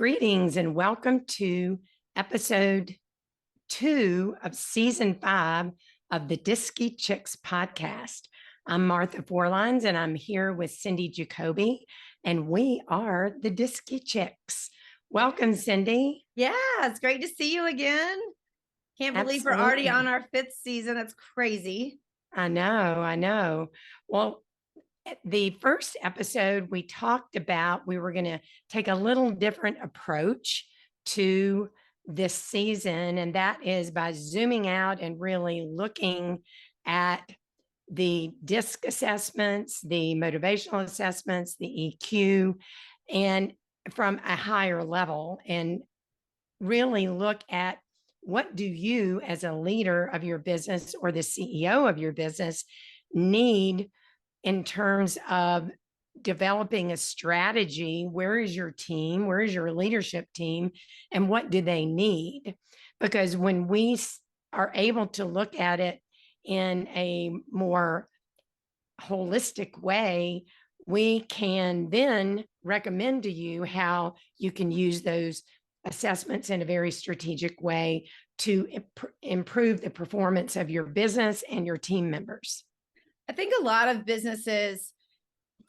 Greetings and welcome to episode 2 of season 5 of the DISCy Chicks podcast. I'm Martha Forlines and I'm here with Cindy Jacoby, and we are the DISCy Chicks. Welcome, Cindy. Yeah, it's great to see you again. Can't believe we're already on our 5th season. That's crazy. I know. Well, the first episode we talked about, we were going to take a little different approach to this season, and that is by zooming out and really looking at the DISC assessments, the motivational assessments, the EQ, and from a higher level, and really look at what do you as a leader of your business or the CEO of your business need in terms of developing a strategy. Where is your team? Where is your leadership team? And what do they need? Because when we are able to look at it in a more holistic way, we can then recommend to you how you can use those assessments in a very strategic way to improve the performance of your business and your team members. I think a lot of businesses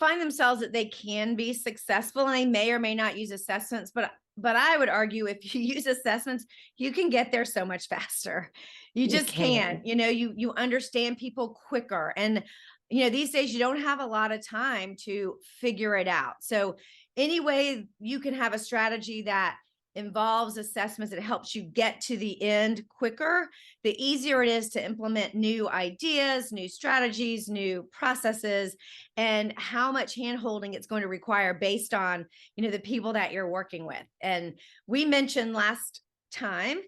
find themselves that they can be successful and they may or may not use assessments, but I would argue if you use assessments, you can get there so much faster. You just can. You understand people quicker. And, these days you don't have a lot of time to figure it out. So anyway, you can have a strategy that involves assessments that helps you get to the end quicker, the easier it is to implement new ideas, new strategies, new processes, and how much hand-holding it's going to require based on, the people that you're working with. And we mentioned last time,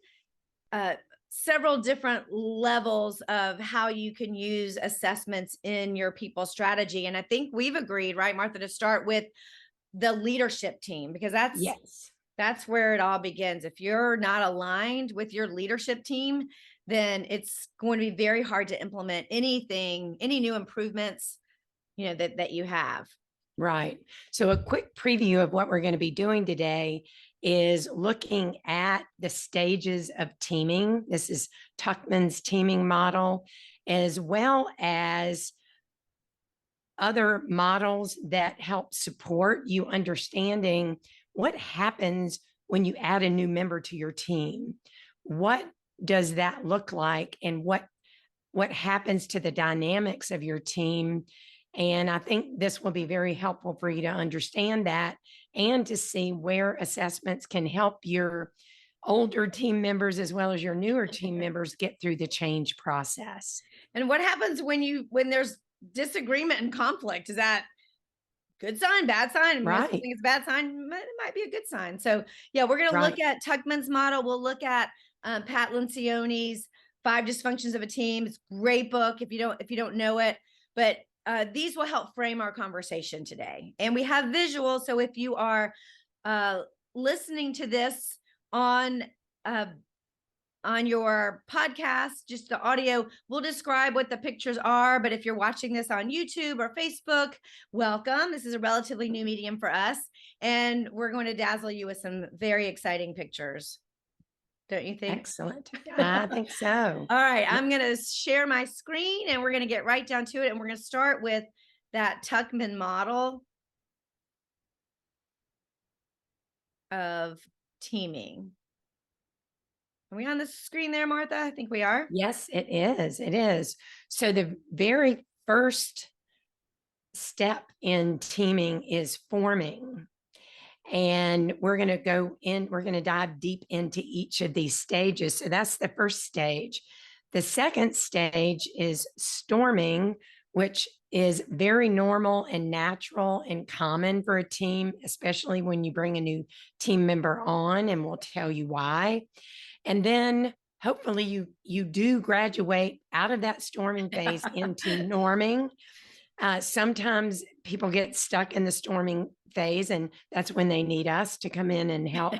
several different levels of how you can use assessments in your people strategy. And I think we've agreed, right, Martha, to start with the leadership team, because that's where it all begins. If you're not aligned with your leadership team, then it's going to be very hard to implement any new improvements, that you have. Right. So a quick preview of what we're going to be doing today is looking at the stages of teaming. This is Tuckman's teaming model, as well as other models that help support you understanding what happens when you add a new member to your team. What does that look like, and what happens to the dynamics of your team? And I think this will be very helpful for you to understand that and to see where assessments can help your older team members as well as your newer team members get through the change process. And what happens when there's disagreement and conflict? Is that good sign, bad sign? Right. I think it's a bad sign. It might be a good sign. So yeah, we're going to look at Tuckman's model. We'll look at Pat Lencioni's 5 Dysfunctions of a Team. It's a great book if you don't know it, but these will help frame our conversation today. And we have visuals. So if you are listening to this on your podcast, just the audio, we'll describe what the pictures are. But if you're watching this on YouTube or Facebook, welcome. This is a relatively new medium for us, and we're going to dazzle you with some very exciting pictures. Don't you think? Excellent. I think so. All right. I'm going to share my screen and we're going to get right down to it. And we're going to start with that Tuckman model of teaming. Are we on the screen there, Martha? I think we are. Yes, it is. It is. So the very first step in teaming is forming. And we're going to dive deep into each of these stages. So that's the first stage. The second stage is storming, which is very normal and natural and common for a team, especially when you bring a new team member on, and we'll tell you why. And then hopefully you do graduate out of that storming phase into norming. Sometimes people get stuck in the storming phase, and that's when they need us to come in and help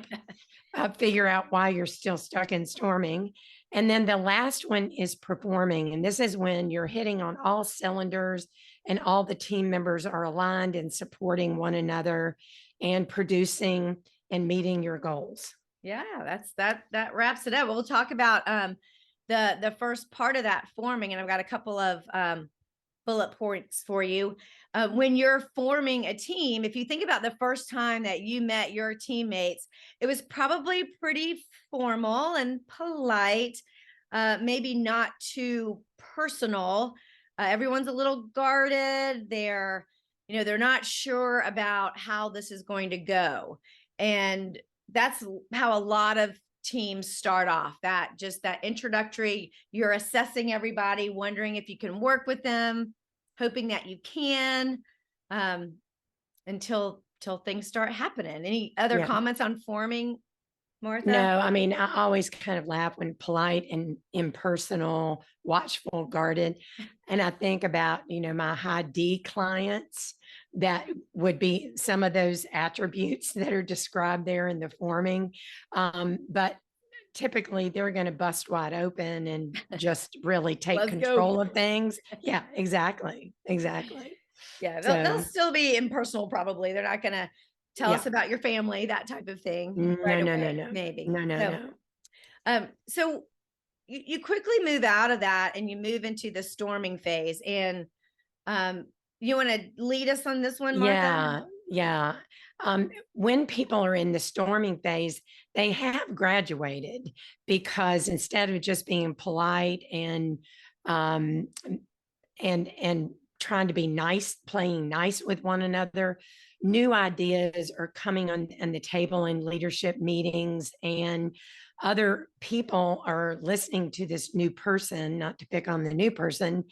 figure out why you're still stuck in storming. And then the last one is performing. And this is when you're hitting on all cylinders and all the team members are aligned and supporting one another and producing and meeting your goals. Yeah, that wraps it up. We'll talk about the first part of that forming, and I've got a couple of bullet points for you. When you're forming a team, if you think about the first time that you met your teammates, it was probably pretty formal and polite, maybe not too personal. Everyone's a little guarded. They're not sure about how this is going to go. And that's how a lot of teams start off, that introductory, you're assessing everybody, wondering if you can work with them, hoping that you can, until things start happening. Any other comments on forming, Martha? No, I mean, I always kind of laugh when polite and impersonal, watchful, guarded. And I think about, my high D clients, that would be some of those attributes that are described there in the forming. But typically they're going to bust wide open and just really take control of things. Yeah, exactly. Yeah, they'll still be impersonal probably. They're not going to tell us about your family, that type of thing. No. Maybe. No. So you quickly move out of that and you move into the storming phase. And you want to lead us on this one, Martha? Yeah. When people are in the storming phase, they have graduated, because instead of just being polite and trying to be nice, playing nice with one another, new ideas are coming on the table in leadership meetings, and other people are listening to this new person, not to pick on the new person,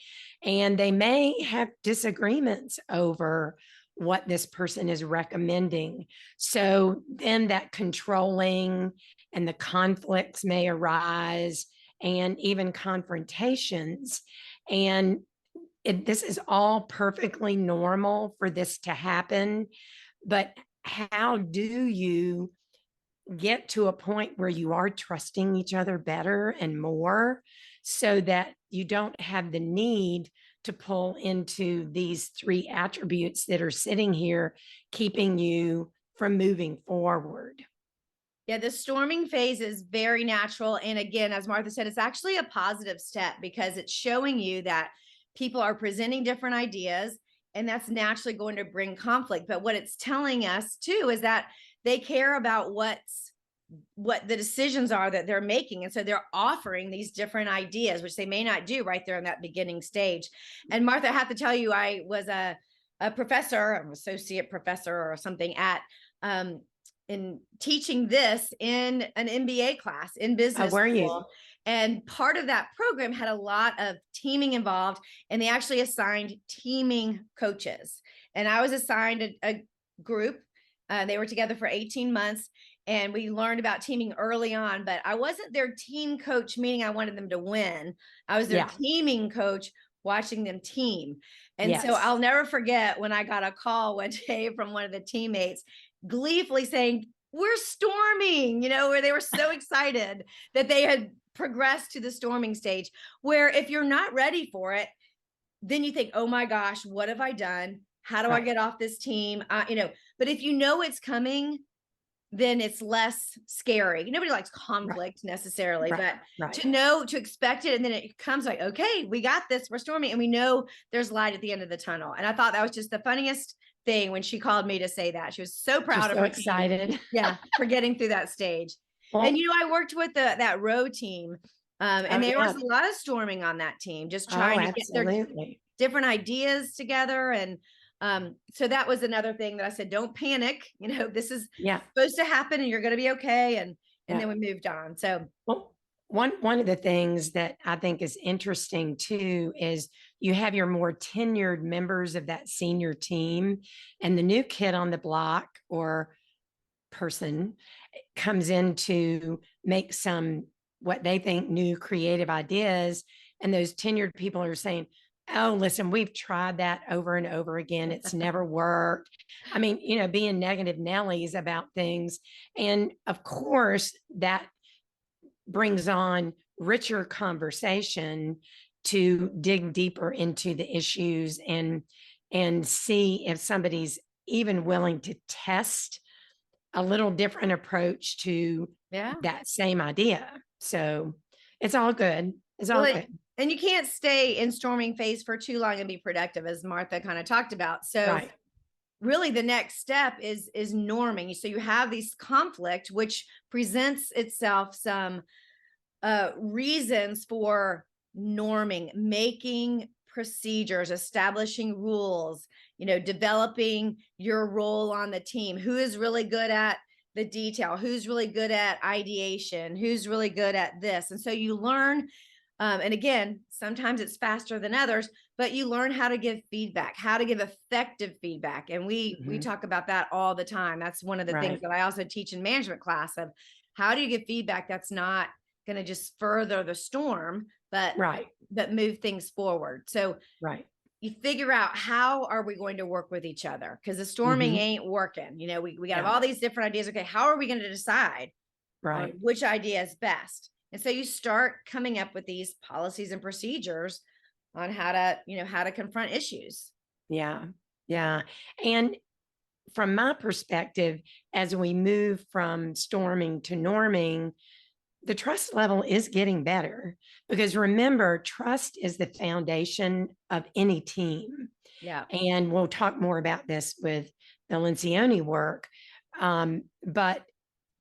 and they may have disagreements over what this person is recommending. So then that controlling and the conflicts may arise, and even confrontations. And this is all perfectly normal for this to happen. But how do you get to a point where you are trusting each other better and more, so that you don't have the need to pull into these three attributes that are sitting here, keeping you from moving forward? Yeah, the storming phase is very natural. And again, as Martha said, it's actually a positive step, because it's showing you that people are presenting different ideas, and that's naturally going to bring conflict. But what it's telling us too is that they care about what the decisions are that they're making. And so they're offering these different ideas, which they may not do right there in that beginning stage. And Martha, I have to tell you, I was a professor, an associate professor or something at, in teaching this in an MBA class in business Were school. you? And part of that program had a lot of teaming involved, and they actually assigned teaming coaches. And I was assigned a group. They were together for 18 months, and we learned about teaming early on, but I wasn't their team coach, meaning I wanted them to win. I was their teaming coach, watching them team. And so I'll never forget when I got a call one day from one of the teammates gleefully saying, "We're storming," where they were so excited that they had progressed to the storming stage, where if you're not ready for it, then you think, "Oh my gosh, what have I done? How do I get off this team?" But if you know it's coming, then it's less scary. Nobody likes conflict necessarily, but to expect it, and then it comes like, okay, we got this, we're storming, and we know there's light at the end of the tunnel. And I thought that was just the funniest thing when she called me to say that. She was so proud of her, excited. Yeah, for getting through that stage. Well, and I worked with that row team, and there was a lot of storming on that team, just trying to get their different ideas together. And so that was another thing that I said, don't panic. This is supposed to happen, and you're going to be okay. And then we moved on. So one of the things that I think is interesting too is you have your more tenured members of that senior team, and the new kid on the block or person comes in to make some what they think new creative ideas, and those tenured people are saying, "Oh, listen, we've tried that over and over again. It's never worked." I mean, being negative Nellies about things. And of course, that brings on richer conversation to dig deeper into the issues and see if somebody's even willing to test a little different approach to Yeah. that same idea. So it's all good. It's all Well, good. and you can't stay in storming phase for too long and be productive, as Martha kind of talked about. So Right. really the next step is norming. So you have these conflict, which presents itself some reasons for norming, making procedures, establishing rules, developing your role on the team. Who is really good at the detail? Who's really good at ideation? Who's really good at this? And so you learn. And again, sometimes it's faster than others, but you learn how to give feedback, how to give effective feedback. And we talk about that all the time. That's one of the things Right. that I also teach in management class of how do you give feedback that's not going to just further the storm, but Right. move things forward. So Right. you figure out how are we going to work with each other? Because the storming ain't working. We got Yeah. all these different ideas. Okay, how are we going to decide on Right. which idea is best? And so you start coming up with these policies and procedures on how to confront issues. Yeah. Yeah. And from my perspective, as we move from storming to norming, the trust level is getting better because remember, trust is the foundation of any team. Yeah. And we'll talk more about this with the Lencioni work. But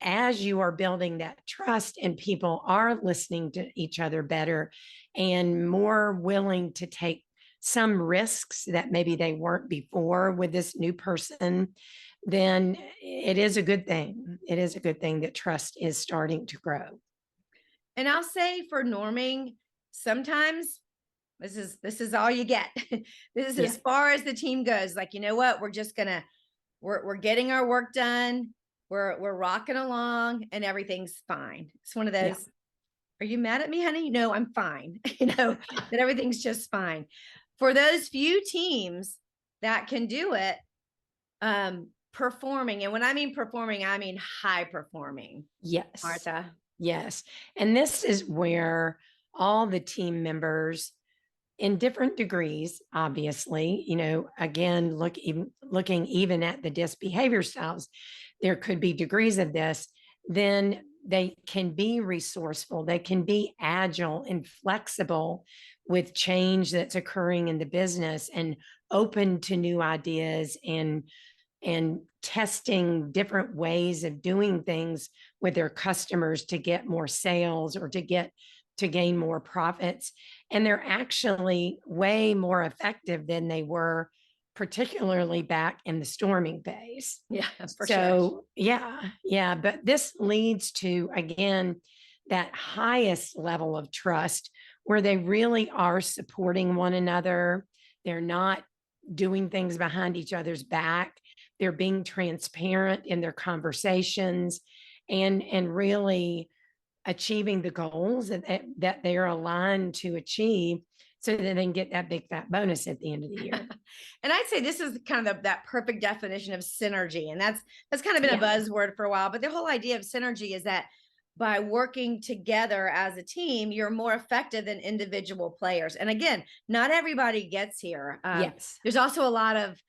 as you are building that trust and people are listening to each other better and more willing to take some risks that maybe they weren't before with this new person, then it is a good thing. It is a good thing that trust is starting to grow. And I'll say for norming, sometimes this is all you get. This is Yeah. as far as the team goes. Like, you know what? We're getting our work done. We're rocking along and everything's fine. It's one of those, Yeah. are you mad at me, honey? No, I'm fine. That everything's just fine. For those few teams that can do it, performing. And when I mean performing, I mean high performing, Yes. Martha. Yes. And this is where all the team members in different degrees, obviously, again, looking even at the DISC behavior styles, there could be degrees of this, then they can be resourceful, they can be agile and flexible with change that's occurring in the business and open to new ideas and testing different ways of doing things with their customers to get more sales or to gain more profits. And they're actually way more effective than they were, particularly back in the storming phase. Yeah, for So, yeah. But this leads to, again, that highest level of trust where they really are supporting one another. They're not doing things behind each other's back. They're being transparent in their conversations and really achieving the goals that they're aligned to achieve so that they can get that big fat bonus at the end of the year. And I'd say this is kind of that perfect definition of synergy. And that's kind of been a buzzword for a while, but the whole idea of synergy is that by working together as a team, you're more effective than individual players. And again, not everybody gets here. Yes. There's also a lot of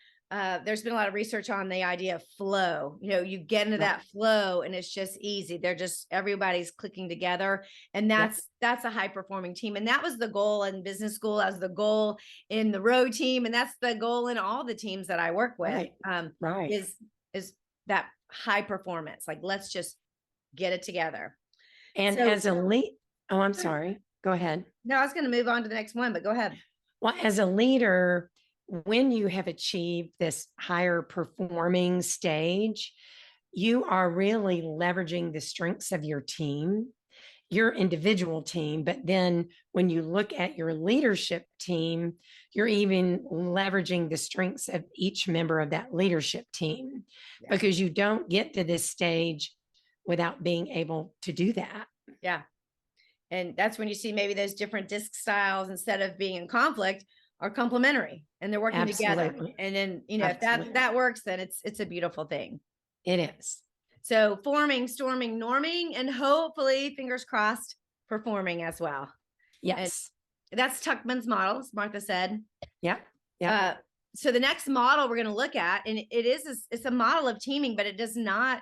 there's been a lot of research on the idea of flow. You get into that flow and it's just easy. Everybody's clicking together. And that's a high performing team. And that was the goal in business school, as the goal in the road team. And that's the goal in all the teams that I work with, is that high performance. Like, let's just get it together. And as a lead, oh, I'm sorry. Go ahead. No, I was going to move on to the next one, but go ahead. Well, as a leader, when you have achieved this higher performing stage, you are really leveraging the strengths of your team, your individual team. But then when you look at your leadership team, you're even leveraging the strengths of each member of that leadership team, because you don't get to this stage without being able to do that. Yeah. And that's when you see maybe those different DISC styles, instead of being in conflict, are complementary and they're working together. And then, if that works, then it's a beautiful thing. It is. So forming, storming, norming, and hopefully, fingers crossed, performing as well. Yes. And that's Tuckman's model, as Martha said. Yeah. So the next model we're going to look at, and it's a model of teaming, but it does not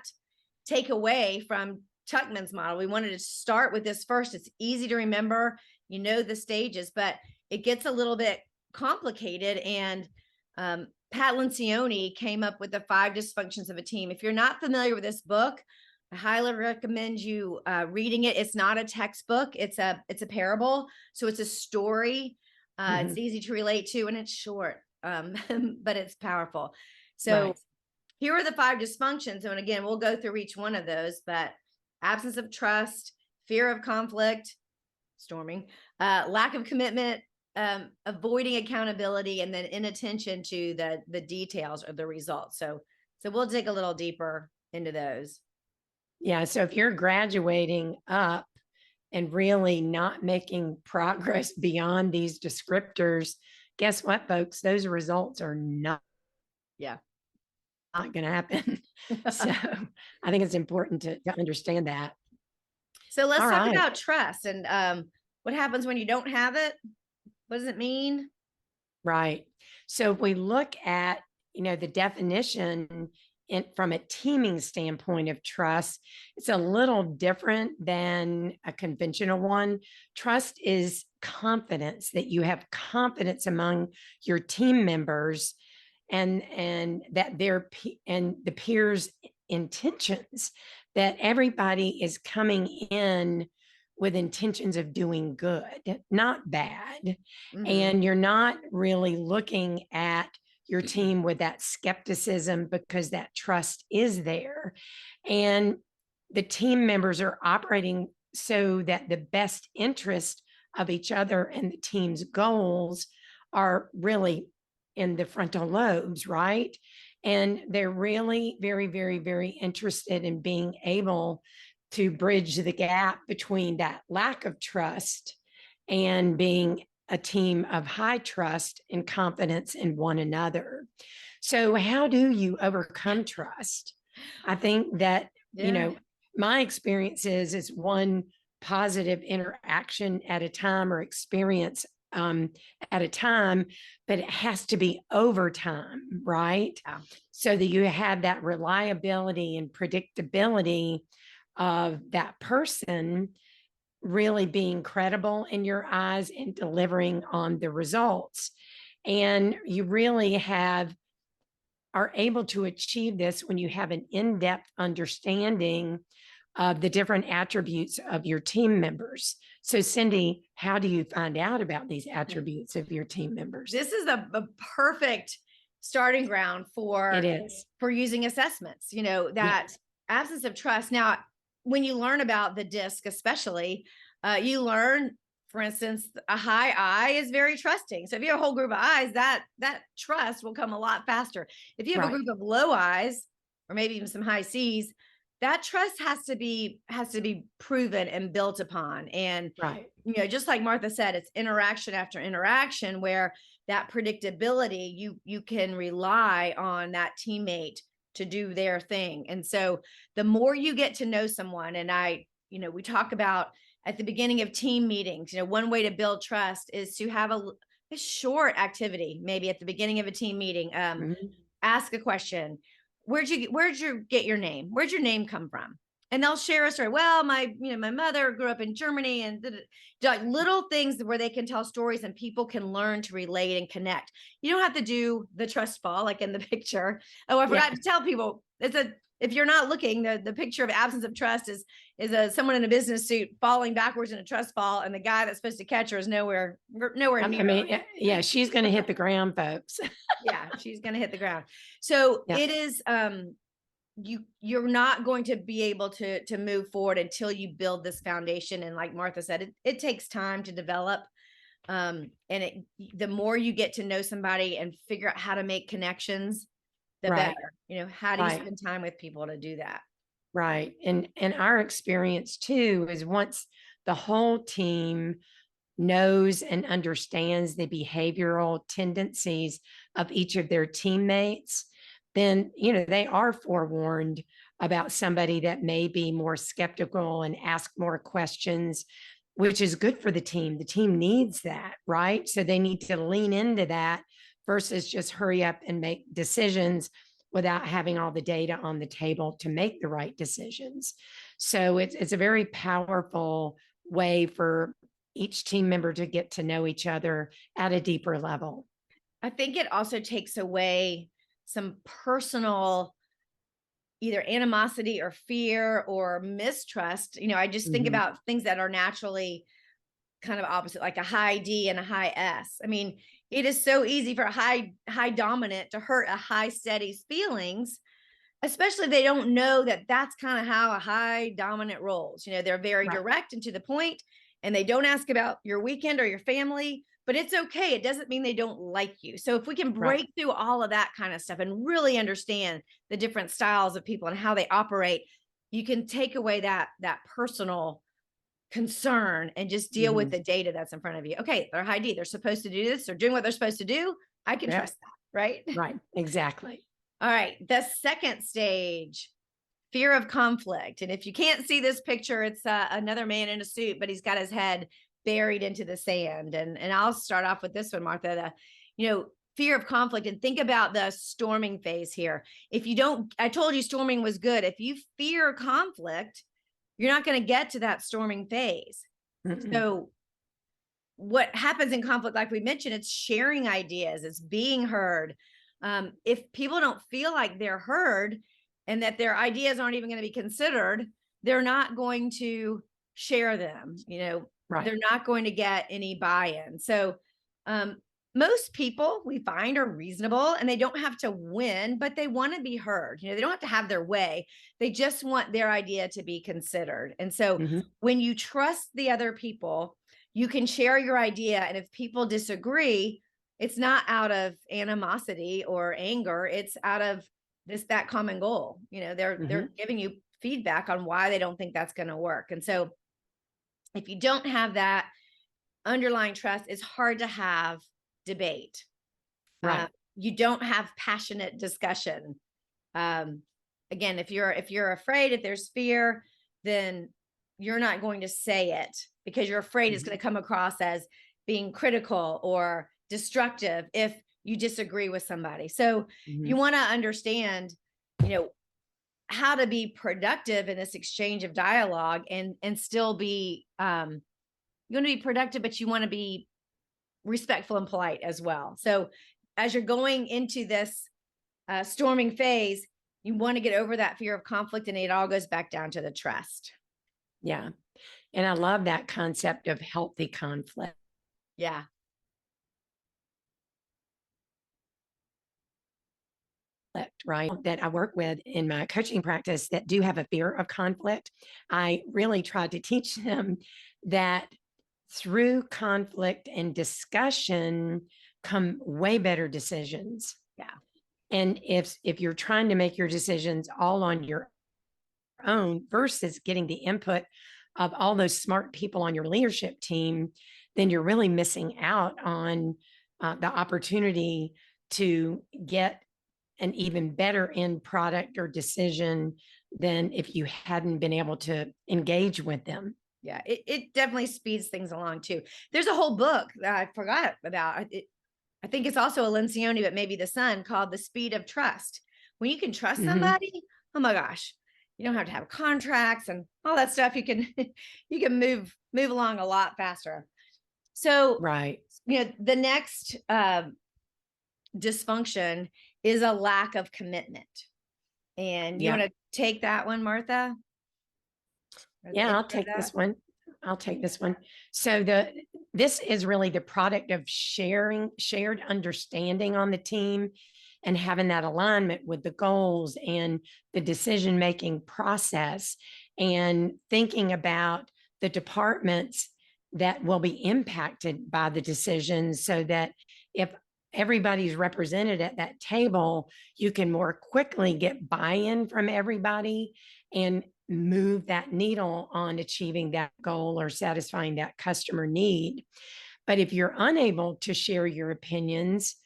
take away from Tuckman's model. We wanted to start with this first. It's easy to remember, you know, the stages, but it gets a little bit complicated. And Pat Lencioni came up with the 5 dysfunctions of a team. If you're not familiar with this book, I highly recommend you reading it. It's not a textbook. It's a parable. So it's a story. It's easy to relate to, and it's short, but it's powerful. So here are the 5 dysfunctions. And again, we'll go through each one of those, but absence of trust, fear of conflict, storming, lack of commitment, avoiding accountability, and then inattention to the details of the results. So we'll dig a little deeper into those. Yeah. So if you're graduating up and really not making progress beyond these descriptors, guess what, folks? Those results are not going to happen. So I think it's important to understand that. So let's talk about trust and what happens when you don't have it. What does it mean? Right. So if we look at, the definition from a teaming standpoint of trust, it's a little different than a conventional one. Trust is confidence, that you have confidence among your team members and that the peers' intentions, that everybody is coming in with intentions of doing good, not bad. And you're not really looking at your team with that skepticism, because that trust is there. And the team members are operating so that the best interest of each other and the team's goals are really in the frontal lobes, right? And they're really very, very, very interested in being able to bridge the gap between that lack of trust and being a team of high trust and confidence in one another. So how do you overcome trust? I think that, my experience is one positive interaction at a time, or experience at a time, but it has to be over time, right? Yeah. So that you have that reliability and predictability of that person really being credible in your eyes and delivering on the results. And you really are able to achieve this when you have an in-depth understanding of the different attributes of your team members. So Cindy, how do you find out about these attributes of your team members? This is a perfect starting ground for using assessments, that absence of trust. Now, when you learn about the DISC, especially, you learn, for instance, a high I is very trusting. So if you have a whole group of I's, that trust will come a lot faster. If you have a group of low I's, or maybe even some high C's, that trust has to be proven and built upon. And, just like Martha said, it's interaction after interaction where that predictability, you can rely on that teammate to do their thing. And so the more you get to know someone, and we talk about at the beginning of team meetings, one way to build trust is to have a short activity, maybe at the beginning of a team meeting. Ask a question. Where'd you get your name? Where'd your name come from? And they'll share a story. Well, my mother grew up in Germany, and like little things where they can tell stories and people can learn to relate and connect. You don't have to do the trust fall like in the picture. Oh, I forgot to tell people, if you're not looking, the picture of absence of trust is someone in a business suit falling backwards in a trust fall, and the guy that's supposed to catch her is nowhere near. I mean, she's going to hit the ground, folks. Yeah, she's going to hit the ground. So it is, you're not going to be able to move forward until you build this foundation. And like Martha said, it takes time to develop. And the more you get to know somebody and figure out how to make connections, the better. How do you spend time with people to do that? Right. And our experience too is once the whole team knows and understands the behavioral tendencies of each of their teammates, then, they are forewarned about somebody that may be more skeptical and ask more questions, which is good for the team. The team needs that, right? So they need to lean into that versus just hurry up and make decisions without having all the data on the table to make the right decisions. So it's a very powerful way for each team member to get to know each other at a deeper level. I think it also takes away some personal either animosity or fear or mistrust. I just think about things that are naturally kind of opposite, like a high D and a high S. I mean, it is so easy for a high dominant to hurt a high steady's feelings, especially if they don't know that that's kind of how a high dominant rolls. They're very direct and to the point, and they don't ask about your weekend or your family, but it's okay. It doesn't mean they don't like you. So if we can break through all of that kind of stuff and really understand the different styles of people and how they operate, you can take away that personal concern and just deal with the data that's in front of you. Okay, they're high D. They're supposed to do this. They're doing what they're supposed to do. I can trust that, right? Right, exactly. All right, the second stage, fear of conflict. And if you can't see this picture, it's another man in a suit, but he's got his head buried into the sand. And I'll start off with this one, Martha. Fear of conflict, and think about the storming phase here. I told you storming was good. If you fear conflict, you're not going to get to that storming phase. So what happens in conflict, like we mentioned, it's sharing ideas, it's being heard. If people don't feel like they're heard and that their ideas aren't even going to be considered, they're not going to share them. They're not going to get any buy-in. So most people we find are reasonable, and they don't have to win, but they want to be heard. They don't have to have their way. They just want their idea to be considered. And so when you trust the other people, you can share your idea. And if people disagree, it's not out of animosity or anger. It's out of that common goal. They're giving you feedback on why they don't think that's going to work. And so if you don't have that underlying trust, it's hard to have debate. You don't have passionate discussion. Again, if you're afraid, if there's fear, then you're not going to say it because you're afraid it's going to come across as being critical or destructive if you disagree with somebody. So you want to understand, how to be productive in this exchange of dialogue and still be, you want to be productive, but you want to be respectful and polite as well. So as you're going into this storming phase, you want to get over that fear of conflict, and it all goes back down to the trust. Yeah. And I love that concept of healthy conflict. Yeah. Right, that I work with in my coaching practice that do have a fear of conflict. I really try to teach them that through conflict and discussion come way better decisions. Yeah. And if you're trying to make your decisions all on your own versus getting the input of all those smart people on your leadership team, then you're really missing out on the opportunity to get an even better end product or decision than if you hadn't been able to engage with them. Yeah, it definitely speeds things along too. There's a whole book that I forgot about. I think it's also a Lencioni, but maybe the son, called The Speed of Trust. When you can trust somebody, oh my gosh, you don't have to have contracts and all that stuff. You can move along a lot faster. So the next dysfunction is a lack of commitment. And you want to take that one, Martha? Yeah, I'll take this one. I'll take this one. So this is really the product of shared understanding on the team and having that alignment with the goals and the decision-making process, and thinking about the departments that will be impacted by the decisions, so that if everybody's represented at that table, you can more quickly get buy-in from everybody and move that needle on achieving that goal or satisfying that customer need. But if you're unable to share your opinions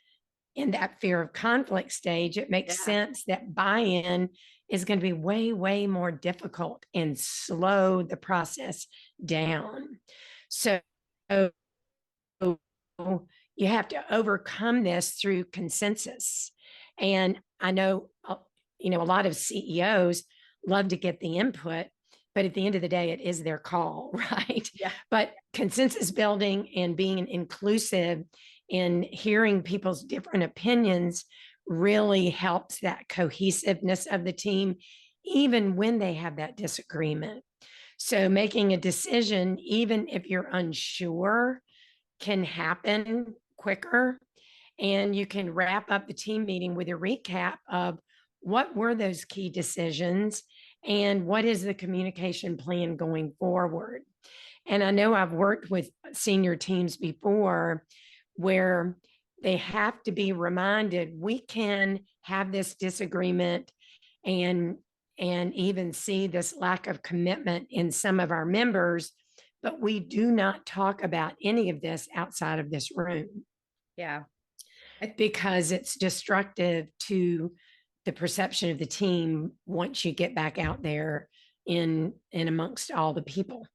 in that fear of conflict stage, it makes sense that buy-in is going to be way, way more difficult and slow the process down. So you have to overcome this through consensus. And I know, a lot of CEOs love to get the input, but at the end of the day, it is their call, right? Yeah. But consensus building and being inclusive in hearing people's different opinions really helps that cohesiveness of the team, even when they have that disagreement. So making a decision, even if you're unsure, can happen quicker. And you can wrap up the team meeting with a recap of what were those key decisions and what is the communication plan going forward. And I know I've worked with senior teams before where they have to be reminded we can have this disagreement and even see this lack of commitment in some of our members, but we do not talk about any of this outside of this room. Yeah. Because it's destructive to the perception of the team once you get back out there in amongst all the people.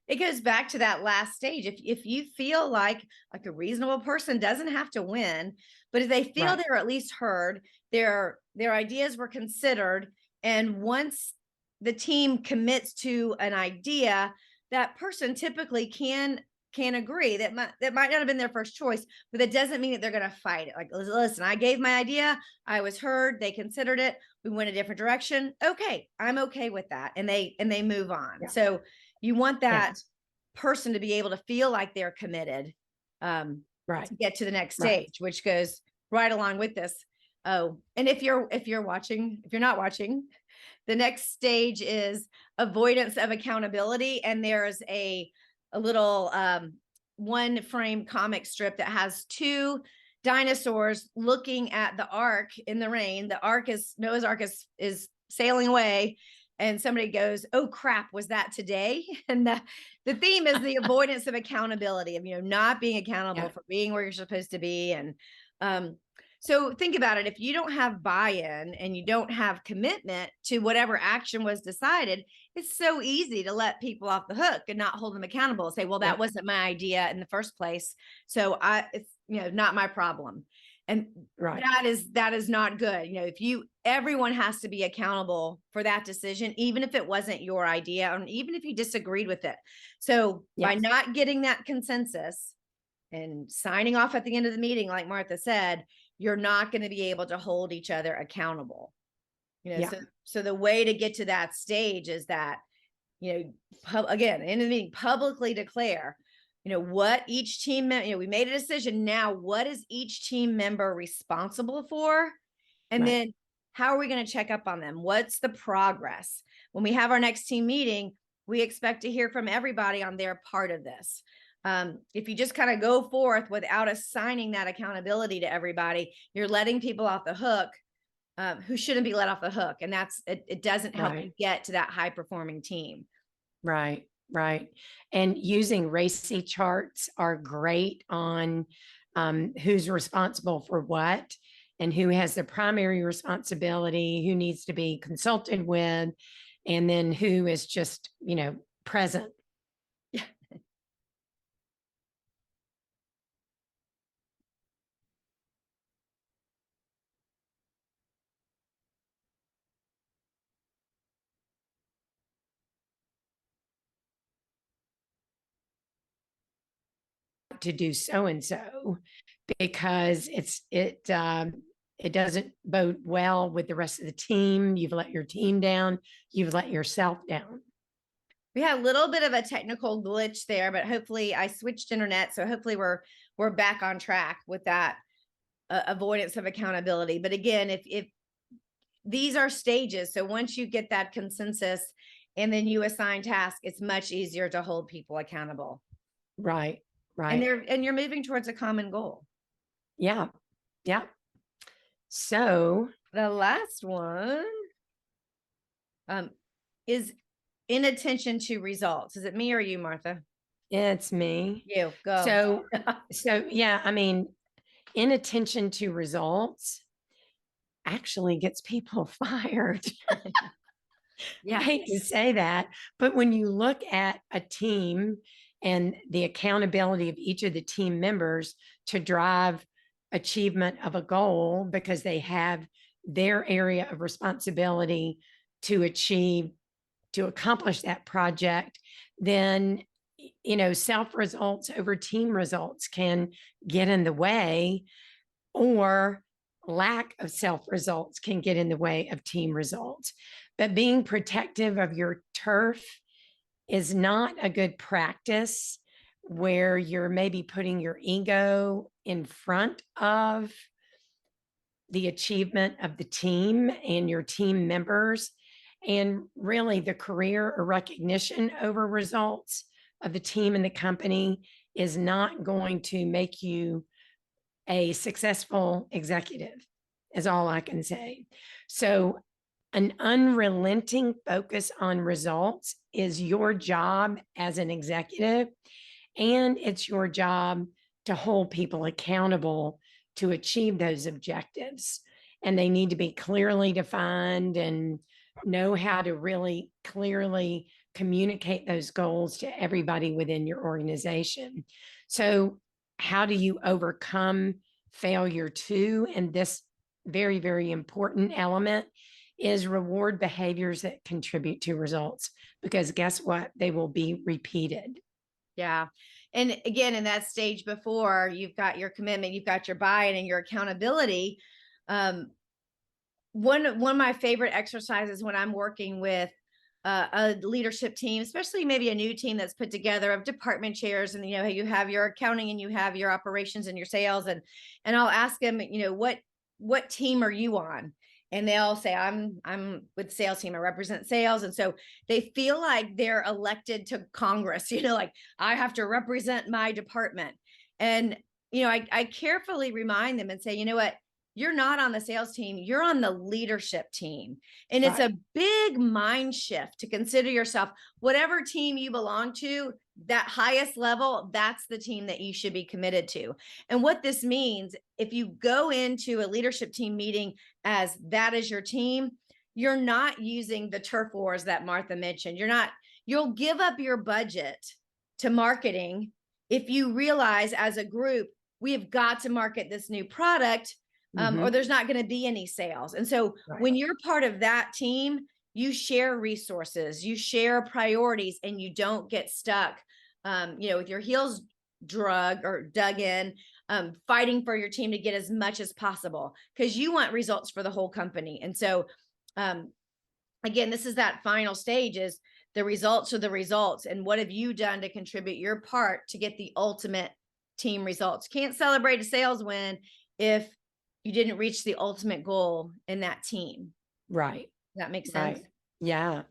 It goes back to that last stage. If you feel like a reasonable person doesn't have to win, but if they feel they're at least heard, their ideas were considered, and once the team commits to an idea, that person typically can agree. That might not have been their first choice, but that doesn't mean that they're going to fight it. Like, listen, I gave my idea, I was heard, they considered it, we went a different direction. Okay, I'm okay with that, and they move on. Yeah. So you want that person to be able to feel like they're committed, to get to the next stage, which goes right along with this. Oh, and if you're not watching, the next stage is avoidance of accountability. And there's a little one frame comic strip that has two dinosaurs looking at the ark in the rain. Noah's Ark is sailing away, and somebody goes, "Oh crap, was that today?" And the theme is the avoidance of accountability, of not being accountable for being where you're supposed to be. And so think about it. If you don't have buy-in and you don't have commitment to whatever action was decided, it's so easy to let people off the hook and not hold them accountable. Say, well, that wasn't my idea in the first place, so it's not my problem. And that is not good. Everyone has to be accountable for that decision, even if it wasn't your idea, and even if you disagreed with it. So by not getting that consensus and signing off at the end of the meeting, like Martha said, you're not going to be able to hold each other accountable. So the way to get to that stage is that, again, in the meeting, publicly declare, what each team member, we made a decision. Now, what is each team member responsible for? And then how are we going to check up on them? What's the progress? When we have our next team meeting, we expect to hear from everybody on their part of this. If you just kind of go forth without assigning that accountability to everybody, you're letting people off the hook who shouldn't be let off the hook. And it doesn't help you get to that high performing team. Right. And using RACI charts are great on who's responsible for what and who has the primary responsibility, who needs to be consulted with, and then who is just, present. To do so and so, because it doesn't bode well with the rest of the team. You've let your team down. You've let yourself down. We had a little bit of a technical glitch there, but hopefully I switched internet, so hopefully we're back on track with that avoidance of accountability. But again, if these are stages, so once you get that consensus and then you assign tasks, it's much easier to hold people accountable. Right. And you're moving towards a common goal. Yeah. So the last one is inattention to results. Is it me or you, Martha? It's me. You go. So yeah, I mean, inattention to results actually gets people fired. I hate to say that, but when you look at a team and the accountability of each of the team members to drive achievement of a goal because they have their area of responsibility to accomplish that project, then self results over team results can get in the way, or lack of self results can get in the way of team results. But being protective of your turf is not a good practice where you're maybe putting your ego in front of the achievement of the team and your team members, and really the career or recognition over results of the team and the company is not going to make you a successful executive, is all I can say. So an unrelenting focus on results is your job as an executive, and it's your job to hold people accountable to achieve those objectives. And they need to be clearly defined and know how to really clearly communicate those goals to everybody within your organization. So, how do you overcome failure too? And this very, very important element is reward behaviors that contribute to results, because guess what? They will be repeated. Yeah. And again, in that stage before you've got your commitment, you've got your buy-in and your accountability. One of my favorite exercises when I'm working with a leadership team, especially maybe a new team that's put together of department chairs, and you have your accounting and you have your operations and your sales, and I'll ask them, what team are you on? And they'll say, I'm with the sales team. I represent sales. And so they feel like they're elected to Congress, like I have to represent my department. And, I carefully remind them and say, you know what? You're not on the sales team, you're on the leadership team. And it's a big mind shift to consider yourself, whatever team you belong to, that highest level, that's the team that you should be committed to. And what this means, if you go into a leadership team meeting as that is your team, you're not using the turf wars that Martha mentioned. You'll give up your budget to marketing if you realize as a group, we have got to market this new product. Or there's not going to be any sales. And so when you're part of that team, you share resources, you share priorities, and you don't get stuck, with your heels dug in, fighting for your team to get as much as possible, because you want results for the whole company. And so, again, this is that final stage, is the results are the results. And what have you done to contribute your part to get the ultimate team results? Can't celebrate a sales win if you didn't reach the ultimate goal in that team. Right. That makes sense. Right. Yeah.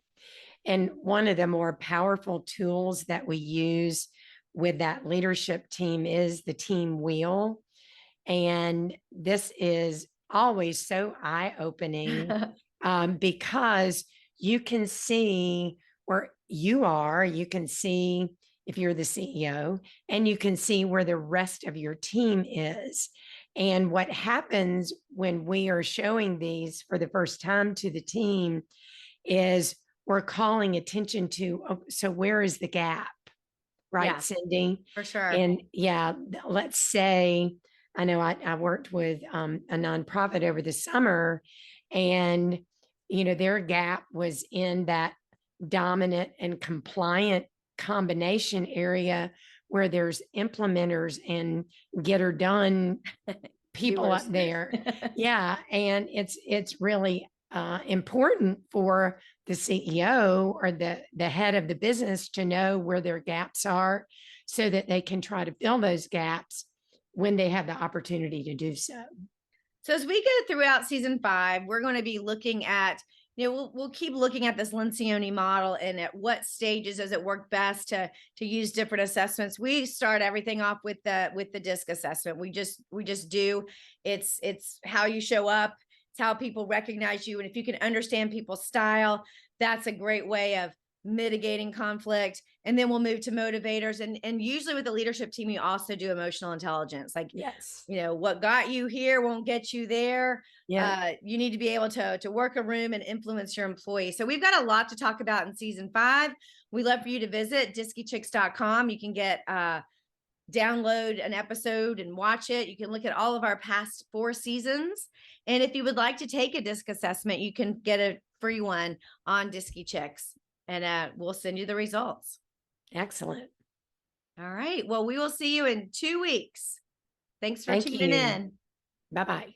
And one of the more powerful tools that we use with that leadership team is the team wheel. And this is always so eye-opening because you can see where you are, you can see if you're the CEO, and you can see where the rest of your team is. And what happens when we are showing these for the first time to the team is we're calling attention to, so where is the gap? Right, Cindy? For sure. And let's say, I know I worked with a nonprofit over the summer, and, their gap was in that dominant and compliant combination area where there's implementers and get her done people up there. Yeah. And it's really important for the CEO or the head of the business to know where their gaps are, so that they can try to fill those gaps when they have the opportunity to do so. So as we go throughout season 5, we're going to be looking at, we'll keep looking at this Lencioni model, and at what stages does it work best to use different assessments. We start everything off with the DISC assessment. We just do. It's how you show up. It's how people recognize you. And if you can understand people's style, that's a great way of mitigating conflict. And then we'll move to motivators. And usually with the leadership team, you also do emotional intelligence. Like, yes, what got you here won't get you there. Yeah. You need to be able to work a room and influence your employees. So we've got a lot to talk about in season 5. We love for you to visit DISCyChicks.com. You can get download an episode and watch it. You can look at all of our past 4 seasons. And if you would like to take a DISC assessment, you can get a free one on DISCy Chicks, and we'll send you the results. Excellent. All right. Well, we will see you in 2 weeks. Thanks for Thank tuning you. in. Bye-bye.